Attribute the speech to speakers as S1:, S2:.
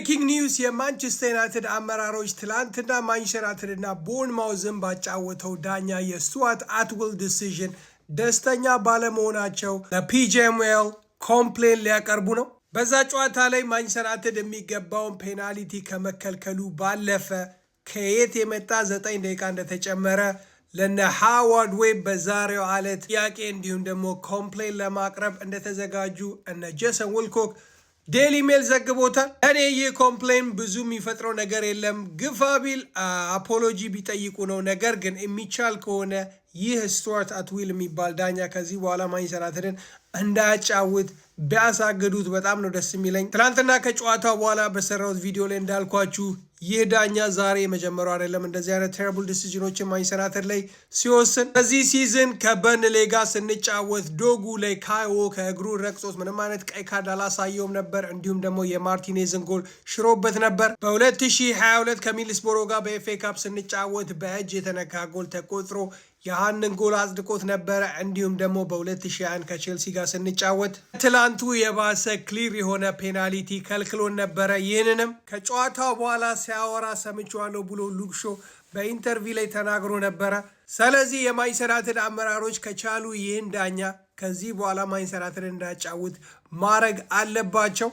S1: ብሬኪንግ ኒውስ የማንቸስተር ዩናይትድ አመራሮች ትላንትና ማንቸስተር ዩናይትድና ቦርንማውዝን ባጫወተው ዳኛ የስቱዋርት አትዊል ዲሲዥን ደስተኛ ባለመሆናቸው ለፒጂኤምኤል ኮምፕሌን ሊያቀርቡ ነው። በዛ ጨዋታ ላይ ማንቸስተር ዩናይትድ የሚገባውን ፔናልቲ ከመከልከሉ ባለፈ ከየት የመጣ 9 ደቂቃ እንደተጨመረ ለነ ሃዋርድ ዌብ በዛሬው ዕለት ጥያቄ እንዲሁም ደግሞ ኮምፕሌን ለማቅረብ እንደተዘጋጁ እነ ጄሰን ዊልኮክ ዴሊ ሜል ዘግቦታል። እኔ ይህ ኮምፕሌን ብዙ የሚፈጥረው ነገር የለም፣ ግፋ ቢል አፖሎጂ ቢጠይቁ ነው። ነገር ግን የሚቻል ከሆነ ይህ ስቱዋርት አትዊል የሚባል ዳኛ ከዚህ በኋላ ማንቸስተር ዩናይትድን እንዳያጫውት ቢያሳግዱት በጣም ነው ደስ የሚለኝ። ትናንትና ከጨዋታው በኋላ በሰራሁት ቪዲዮ ላይ እንዳልኳችሁ ይህ ዳኛ ዛሬ የመጀመሪያው አይደለም እንደዚህ አይነት ቴሪብል ዲሲዥኖችን ማንቸስተር ዩናይትድ ላይ ሲወስን። በዚህ ሲዝን ከበርንሌ ጋር ስንጫወት ዶጉ ላይ ካዮ ከእግሩ ረቅጾት ምንም አይነት ቀይ ካርድ አላሳየውም ነበር። እንዲሁም ደግሞ የማርቲኔዝን ጎል ሽሮበት ነበር። በ2022 ከሚድልስብሮ ጋር በኤፍኤ ካፕ ስንጫወት በእጅ የተነካ ጎል ተቆጥሮ ያንን ጎል አጽድቆት ነበረ። እንዲሁም ደግሞ በ2021 ከቼልሲ ጋር ስንጫወት ትላንቱ የባሰ ክሊር የሆነ ፔናልቲ ከልክሎን ነበረ። ይህንንም ከጨዋታው በኋላ ሲያወራ ሰምቼዋለሁ ብሎ ሉክ ሾው በኢንተርቪው ላይ ተናግሮ ነበረ። ስለዚህ የማንቸስተር ዩናይትድ አመራሮች ከቻሉ ይህን ዳኛ ከዚህ በኋላ ማንቸስተር ዩናይትድ እንዳያጫውት ማድረግ አለባቸው።